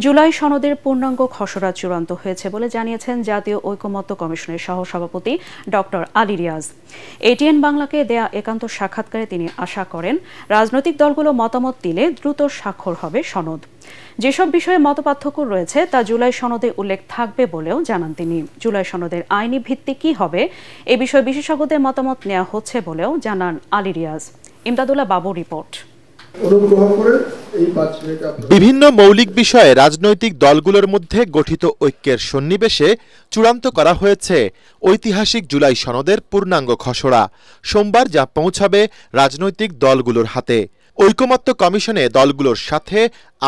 জুলাই সনদের পূর্ণাঙ্গ খসড়া চূড়ান্ত হয়েছে বলে জানিয়েছেন জাতীয় ঐকমত্য কমিশনের সহসভাপতি ডক্টর আলী রিয়াজ। এটিএন বাংলাকে দেয়া একান্ত সাক্ষাৎকারে তিনি আশা করেন রাজনৈতিক দলগুলো মতামত দিলে দ্রুত স্বাক্ষর হবে সনদ। যেসব বিষয়ে মতপার্থক্য রয়েছে তা জুলাই সনদে উল্লেখ থাকবে বলেও জানান তিনি। জুলাই সনদের আইনি ভিত্তি কি হবে এ বিষয়ে বিশেষজ্ঞদের মতামত নেওয়া হচ্ছে বলেও জানান আলী রিয়াজ। ইমদাদুল্লাহ বাবু রিপোর্ট। বিভিন্ন মৌলিক বিষয়ে রাজনৈতিক দলগুলোর মধ্যে গঠিত ঐক্যের সন্নিবেশে চূড়ান্ত করা হয়েছে ঐতিহাসিক জুলাই সনদের পূর্ণাঙ্গ খসড়া। সোমবার যা পৌঁছাবে রাজনৈতিক দলগুলোর হাতে। ঐকমত্য কমিশনে দলগুলোর সাথে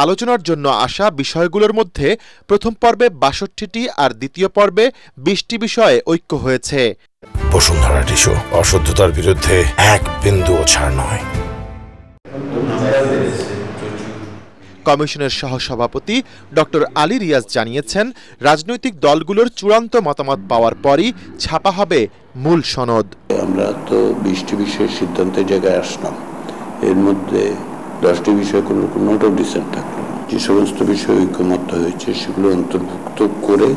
আলোচনার জন্য আসা বিষয়গুলোর মধ্যে প্রথম পর্বে ৬২টি আর দ্বিতীয় পর্বে ২০টি বিষয়ে ঐক্য হয়েছে। বসুন্ধরা টিস্যু, অশুদ্ধতার বিরুদ্ধে এক বিন্দুও ছাড় নয়। কমিশনের সহসভাপতি ডক্টর আলী রিয়াজ জানিয়েছেন, রাজনৈতিক দলগুলোর চূড়ান্ত মতামত পাওয়ার পরই ছাপা হবে মূল সনদ। আমরা তো ২০টি বিষয়ের সিদ্ধান্তের জায়গায় আসলাম, এর মধ্যে 10টি বিষয়ে কোনো নোট অফ ডিসেন্ট থাকলো। যে সমস্ত বিষয়ে ঐকমত্য হয়েছে সেগুলো অন্তর্ভুক্ত করে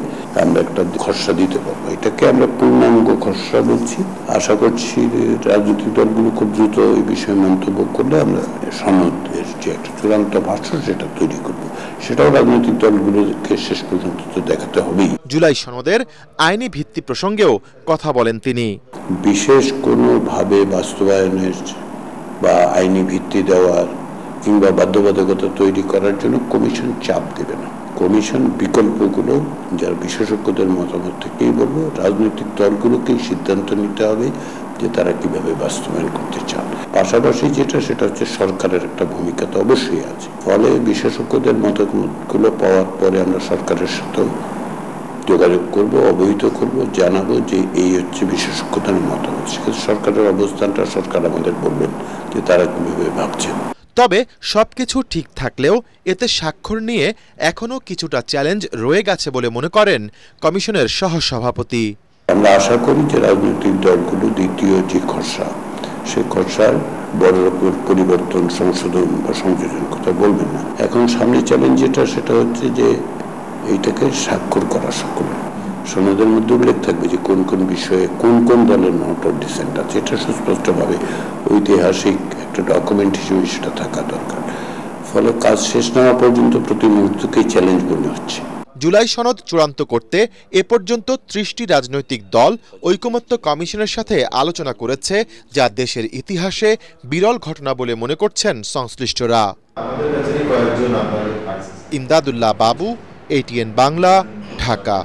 আমরা একটা খসড়া দিতে পারবো। এটাকে আমরা পূর্ণাঙ্গ খসড়া বলছি। আশা করছি রাজনৈতিক দলগুলো খুব দ্রুত এই বিষয়ে মন্তব্য করলে আমরা সনদের যে একটা চূড়ান্ত ভাষ্য সেটা তৈরি করব। সেটাও রাজনৈতিক দলগুলোকে শেষ পর্যন্ত তো দেখাতে হবেই। জুলাই সনদের আইনি ভিত্তি প্রসঙ্গেও কথা বলেন তিনি। বিশেষ কোনোভাবে বাস্তবায়নের বা আইনি ভিত্তি দেওয়ার কিংবা বাধ্যবাধকতা তৈরি করার জন্য কমিশন চাপ দেবে না। কমিশন বিকল্পগুলো যারা বিশেষজ্ঞদের মতামত থেকেই বলবো, রাজনৈতিক দলগুলোকেই সিদ্ধান্ত নিতে হবে যে তারা কিভাবে বাস্তবায়ন করতে চান। পাশাপাশি সেটা হচ্ছে সরকারের একটা ভূমিকা তো অবশ্যই আছে। ফলে বিশেষজ্ঞদের মতামতগুলো পাওয়ার পরে আমরা সরকারের সাথে যোগাযোগ করব, অবহিত করব, জানাবো যে এই হচ্ছে বিশেষজ্ঞদের মতামত। সেক্ষেত্রে সরকারের অবস্থানটা সরকার আমাদের বলবেন যে তারা কিভাবে ভাবছেন। তবে সবকিছু ঠিক থাকলেও এতে স্বাক্ষর নিয়ে এখনো কিছুটা চ্যালেঞ্জ রয়ে গেছে বলে মনে করেন কমিশনের সহসভাপতি। আমরা আশা করি যে রাজনৈতিক দলগুলো দ্বিতীয় যে খসড়া, সেই খসড়ার বড় রকমের পরিবর্তন, সংশোধন বা সংযোজন কথা বলবেন না। এখন সামনে চ্যালেঞ্জ সেটা হচ্ছে যে এইটাকে স্বাক্ষর করা। সকলে সনদের মধ্যে উল্লেখ থাকবে যে কোন কোন বিষয়ে কোন কোন দলের নোট অফ ডিসেন্ট আছে। এটা সুস্পষ্টভাবে ঐতিহাসিক একটা ডকুমেন্ট হিসেবে সেটা থাকা দরকার। ফলে কাজ শেষ না হওয়া পর্যন্ত প্রতি মুহূর্তকেই চ্যালেঞ্জ মনে হচ্ছে। জুলাই সনদ চূড়ান্ত করতে এ পর্যন্ত ৩০টি রাজনৈতিক দল ঐকমত্য কমিশনের সাথে আলোচনা করেছে, যা দেশের ইতিহাসে বিরল ঘটনা বলে মনে করছেন সংশ্লিষ্টরা। ইমদাদুল্লাহ বাবু, এটিএন বাংলা, ঢাকা।